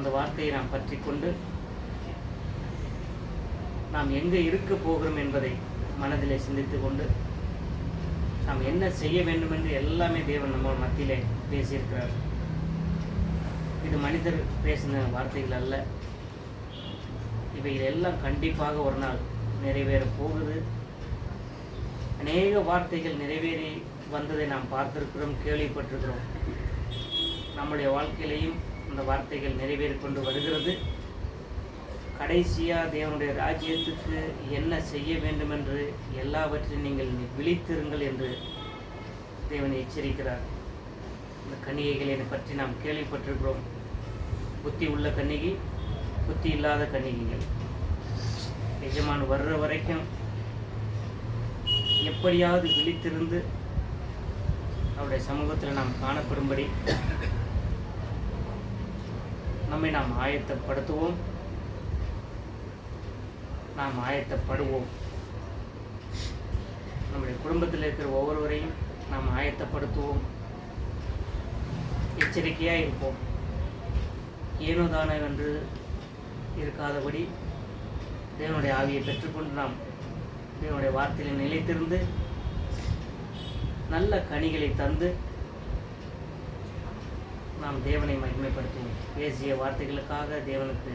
அந்த வார்த்தையை நாம் பற்றி கொண்டு நாம் எங்கே இருக்க போகிறோம் என்பதை மனதிலே சிந்தித்து கொண்டு நாம் என்ன செய்ய வேண்டும் என்று எல்லாமே தேவன் நம்ம மத்தியிலே பேசியிருக்கிறார். இது மனிதர் பேசின வார்த்தைகள் அல்ல. இவைகள் எல்லாம் கண்டிப்பாக ஒரு நாள் நிறைவேற போகுது. அநேக வார்த்தைகள் நிறைவேறி வந்ததை நாம் பார்த்திருக்கிறோம், கேள்விப்பட்டிருக்கிறோம். நம்முடைய வாழ்க்கையிலையும் அந்த வார்த்தைகள் நிறைவேறி கொண்டு வருகிறது. கடைசியாக தேவனுடைய ராஜ்யத்துக்கு என்ன செய்ய வேண்டும் என்று எல்லாவற்றையும் நீங்கள் விழித்திருங்கள் என்று தேவன் எச்சரிக்கிறார். இந்த கன்னிகைகளை பற்றி நாம் கேள்விப்பட்டிருக்கிறோம். புத்தி உள்ள கன்னிகை, புத்தி இல்லாத கன்னிகைகள். எஜமான் வர்ற வரைக்கும் எப்படியாவது விழித்திருந்து அவருடைய சமூகத்தில் நாம் காணப்படும்படி நம்மை நாம் ஆயத்தப்படுத்துவோம், நாம் ஆயத்தப்படுவோம். நம்முடைய குடும்பத்தில் இருக்கிற ஒவ்வொருவரையும் நாம் ஆயத்தப்படுத்துவோம், எச்சரிக்கையாக இருப்போம். ஏனோ தானோ என்று இருக்காதபடி தேவனுடைய ஆவியை பெற்றுக்கொண்டு நாம் தேவனுடைய வார்த்தையில் நிலைத்திருந்து நல்ல கனிகளை தந்து நாம் தேவனை மகிமைப்படுத்துவோம். பேசிய வார்த்தைகளுக்காக தேவனுக்கு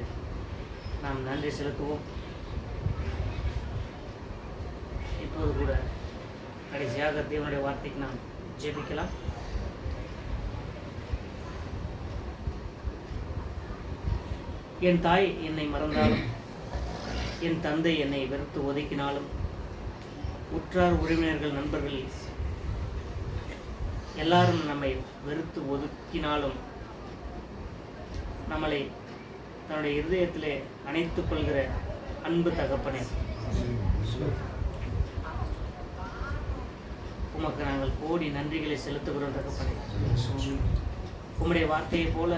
நாம் நன்றி செலுத்துவோம். இப்போது கூட கடைசியாக தேவனுடைய வார்த்தைக்கு நாம் ஜெபிக்கலாம். என் தாய் என்னை மறந்தாலும், என் தந்தை என்னை வெறுத்து ஒதுக்கினாலும், உற்றார் உறவினர்கள் நண்பர்கள் எல்லாரும் நம்மை வெறுத்து ஒதுக்கினாலும், நம்மளை தன்னுடைய இருதயத்திலே அணைத்துக் கொள்கிற அன்பு தகப்பனே, உமக்கு நாங்கள் கோடி நன்றிகளை செலுத்துகிறோம் தகப்பனே. உம்முடைய வார்த்தையை போல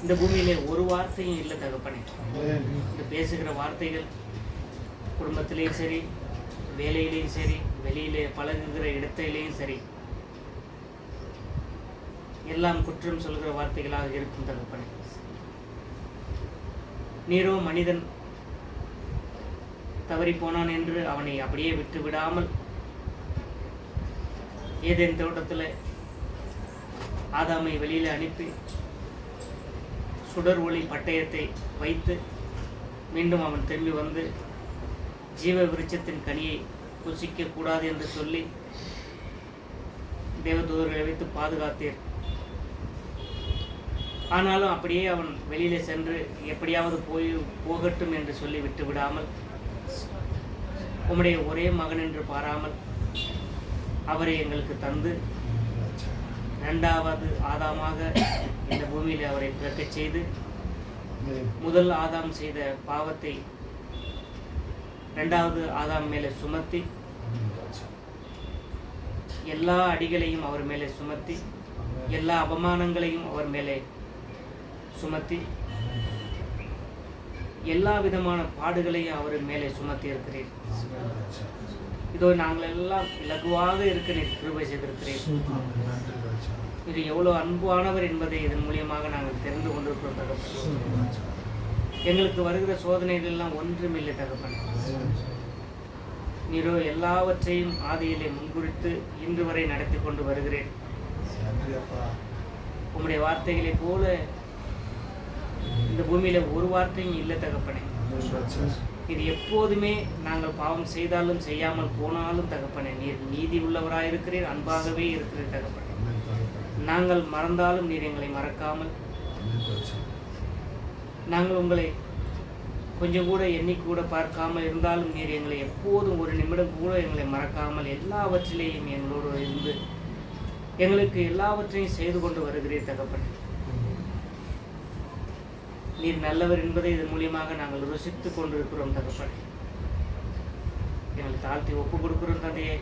இந்த பூமியிலே ஒரு வார்த்தையும் இல்லை தகப்பனே. இந்த பேசுகிற வார்த்தைகள் குடும்பத்திலேயும் சரி, வேலையிலையும் சரி, வெளியிலே பழகுகிற இடத்திலேயும் சரி, எல்லாம் குற்றம் சொல்கிற வார்த்தைகளாக இருக்கும் தகப்பனே. நீரோ மனிதன் தவறி போனான் என்று அவனை அப்படியே விட்டு விடாமல் ஏதேன் தோட்டத்தில் ஆதாமை வெளியில அனுப்பி சுடர் ஒளி பட்டயத்தை வைத்து மீண்டும் அவன் திரும்பி வந்து ஜீவ விருட்சத்தின் கனியை புசிக்க கூடாது என்று சொல்லி தேவதூதர்களை வைத்து பாதுகாத்தீர். ஆனாலும் அப்படியே அவன் வெளியிலே சென்று எப்படியாவது போகட்டும் என்று சொல்லி விட்டு விடாமல், உம்முடைய ஒரே மகன் என்று பாராமல் அவரை எங்களுக்கு தந்து இரண்டாவது ஆதாமாக இந்த பூமியில் அவரை பிறக்கச் செய்து, முதல் ஆதாம் செய்த பாவத்தை இரண்டாவது ஆதாம் மேலே சுமத்தி, எல்லா அடிகளையும் அவர் மேலே சுமத்தி, எல்லா அவமானங்களையும் அவர் மேலே சுமத்தி, எல்லா விதமான பாடுகளையும் அவர் மேலே சுமத்தி இருக்கிறீர். இதோ நாங்கள் எல்லாம் இலகுவாக இருக்க நீர் கிருபை செய்திருக்கிறீர். இது எவ்வளவு அன்பானவர் என்பதை இதன் மூலியமாக நாங்கள் தெரிந்து கொண்டிருக்கிறோம் தகப்பன். எங்களுக்கு வருகிற சோதனைகள் எல்லாம் ஒன்றுமில்லை தகப்பன். நீரோ எல்லாவற்றையும் ஆதியிலே முன்குறித்து இன்று வரை நடத்தி கொண்டு வருகிறேன். உம்முடைய வார்த்தைகளை போல இந்த பூமியில ஒரு வார்த்தையும் இல்லை தகப்பனே. இது எப்போதுமே நாங்கள் பாவம் செய்தாலும் செய்யாமல் போனாலும் தகப்பனே, நீர் நீதி உள்ளவராயிருக்கிறீர், அன்பாகவே இருக்கிறீர் தகப்பனே. நாங்கள் மறந்தாலும் நீர் எங்களை மறக்காமல், நாங்கள் உங்களை கொஞ்சம் கூட எண்ணி கூட பார்க்காமல் இருந்தாலும் நீர் எங்களை எப்போதும் ஒரு நிமிடம் கூட எங்களை மறக்காமல் எல்லாவற்றிலேயும் எங்களோடு இருந்து எங்களுக்கு எல்லாவற்றையும் செய்து கொண்டு வருகிறீர் தகப்பனே. நீர் நல்லவர் என்பதை இதன் மூலியமாக நாங்கள் ருசித்து கொண்டிருக்கிறோம் தகப்பனே. எங்களை தாழ்த்தி ஒப்பு கொடுக்கிறோம் தந்தையே.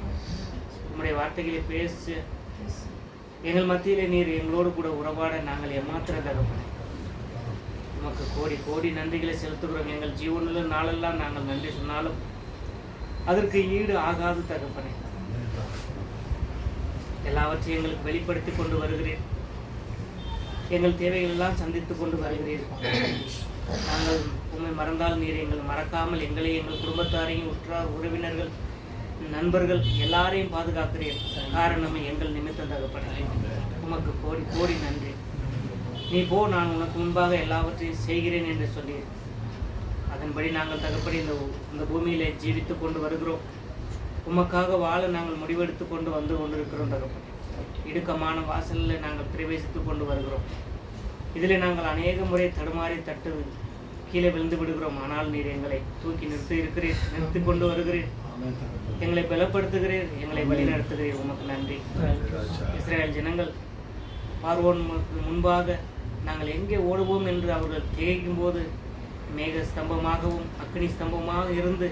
உம்முடைய வார்த்தைகளை பேச எங்கள் மத்தியிலே நீர் எங்களோடு கூட உறவாட நாங்கள் ஏமாத்திர தகப்பனே. உமக்கு கோடி கோடி நன்றிகளை செலுத்துகிறோம். எங்கள் ஜீவனுள்ள நாளெல்லாம் நாங்கள் நன்றி சொன்னாலும் அதற்கு ஈடு ஆகாது தகப்பனே. எல்லாவற்றையும் எங்களுக்கு வெளிப்படுத்தி கொண்டு வருகிறேன். எங்கள் தேவைகள் எல்லாம் சந்தித்து கொண்டு வருகிறீர்கள். நாங்கள் உண்மை மறந்தால் நீர் எங்களை மறக்காமல் எங்களை எங்கள் குடும்பத்தாரையும் உற்றார் உறவினர்கள் நண்பர்கள் எல்லாரையும் பாதுகாக்கிறீர். காரணம் எங்கள் நிமித்தம் தகப்பனே. உமக்கு கோடி கோடி நன்றி. நீ போ, நான் உனக்கு முன்பாக எல்லாவற்றையும் செய்கிறேன் என்று சொல்லீர். அதன்படி நாங்கள் தகப்படி இந்த பூமியிலே ஜீவித்து கொண்டு வருகிறோம். உமக்காக வாழ நாங்கள் முடிவெடுத்து கொண்டு வந்து கொண்டிருக்கிறோம் தகப்படி. இடுக்கமான வாசலில் நாங்கள் பிரவேசித்து கொண்டு வருகிறோம். இதில் நாங்கள் அநேக முறை தடுமாறி தட்டு கீழே விழுந்து விடுகிறோம். ஆனால் நீர் எங்களை தூக்கி நிறுத்தி கொண்டு வருகிறீர். எங்களை பலப்படுத்துகிறீர், எங்களை வழிநடத்துகிறீர். உமக்கு நன்றி. இஸ்ரேல் ஜனங்கள் பார்வோன் முன்பாக நாங்கள் எங்கே ஓடுவோம் என்று அவர்கள் திகைக்கும் போது மேக ஸ்தம்பமாகவும் அக்னி ஸ்தம்பமாக இருந்து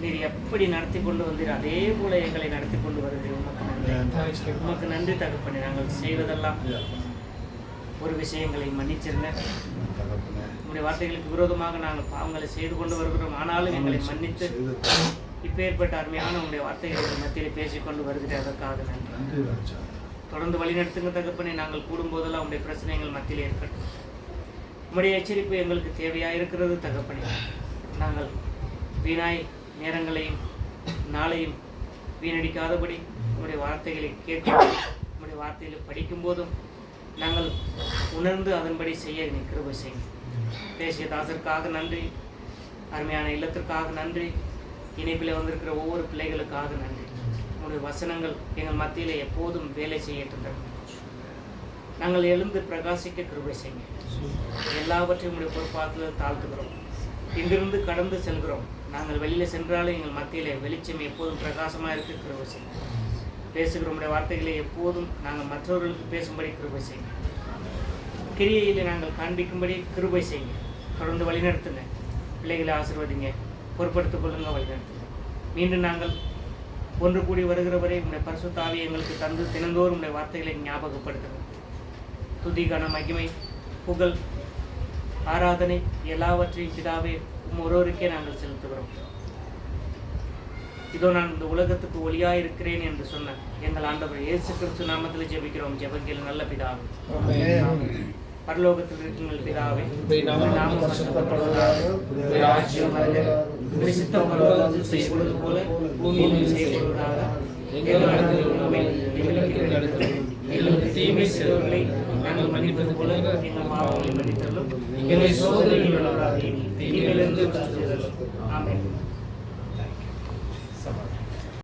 நீர் எப்படி நடத்தி கொண்டு வந்தீர், அதே போல எங்களை நடத்தி கொண்டு வருகிறீர். உமக்கு நன்றி. உமக்கு நன்றி தகப்பனே. நாங்கள் செய்வதெல்லாம் ஒரு விஷயங்களை மன்னிச்சிருங்க. உங்களுடைய வார்த்தைகளுக்கு விரோதமாக நாங்கள் பாவங்களை செய்து கொண்டு வருகிறோம். ஆனாலும் எங்களை மன்னித்து இப்பேற்பட்ட அருமையான உங்களுடைய வார்த்தைகளை மத்தியில் பேசிக்கொண்டு வருகிறேன். அதற்காக நன்றி. தொடர்ந்து வழிநடத்துங்க தகப்பனே. நாங்கள் கூடும்போதெல்லாம் உங்களுடைய பிரச்சனைகள் மத்தியில் இருக்கட்டும். உங்களுடைய எச்சரிப்பு எங்களுக்கு தேவையாக இருக்கிறது தகப்பனே. நாங்கள் வீணாய் நேரங்களையும் நாளையும் வீணடிக்காதபடி உங்களுடைய வார்த்தைகளை கேட்கும், உங்களுடைய வார்த்தைகளை படிக்கும் போதும் நாங்கள் உணர்ந்து அதன்படி செய்ய கிருபை செய்யும். தேசிய தாசருக்காக நன்றி. அருமையான இல்லத்திற்காக நன்றி. இணைப்பில் வந்திருக்கிற ஒவ்வொரு பிள்ளைகளுக்காக நன்றி. உங்களுடைய வசனங்கள் எங்கள் மத்தியில் எப்போதும் வேலை செய்யட்டும். நாங்கள் எழுந்து பிரகாசிக்க கிருபை செய்யுங்க. எல்லாவற்றையும் உங்களுடைய பொறுப்பாத்தில் தாழ்த்துகிறோம். இங்கிருந்து கடந்து செல்கிறோம். நாங்கள் வெளியில் சென்றாலும் எங்கள் மத்தியில் வெளிச்சம் எப்போதும் பிரகாசமாக இருக்க கிருபை செய்யுங்க. பேசுகிற உங்களுடைய வார்த்தைகளை எப்போதும் நாங்கள் மற்றவர்களுக்கு பேசும்படி கிருபை செய்யுங்க. கிரியையில் நாங்கள் காண்பிக்கும்படி கிருபை செய்யுங்க. தொடர்ந்து வழிநடத்துங்க. பிள்ளைகளை ஆசீர்வதிங்க, பொறுப்படுத்திக் கொள்ளுங்க, வழிநடத்துங்க. மீண்டும் நாங்கள் ஒன்று கூடி வருகிற வரை உங்களுடைய பரிசுத்த ஆவியை எங்களுக்கு தந்து தினந்தோறும் உங்களுடைய வார்த்தைகளை ஞாபகப்படுத்துங்க. துதிக்கான மகிமை, புகழ், ஆராதனை எல்லாவற்றையும் பிதாவே ஒருவருக்கே நாங்கள் செலுத்துகிறோம். இதோ நான் இந்த உலகத்துக்கு ஒளியாக இருக்கிறேன் என்று சொன்ன எங்கள் ஆண்டவர் இயேசு கிறிஸ்து நாமத்தில் ஜெபிக்கிறோம். ஜெபங்கள் நல்ல பிதாவே. பரலோகத்தில் இருக்கிற பிதாவே, நாமம் பரிசுத்தப்படுவதாக, உம்முடைய ராஜ்யம் வருக, உம்முடைய சித்தம் பரலோகத்தில் செய்யப்படுவது போல பூமியிலும் செய்யப்படுவதாக. எங்களுக்கு உணவை எங்களுக்கு தீமை செய்தவர்களை நாங்கள் மன்னிப்பது போல எங்கள் பாவங்களை மன்னித்தருளும். எங்களை சோதனையில் விடாதேயும், தீமையிலிருந்து விடுதலை. ஆமென்.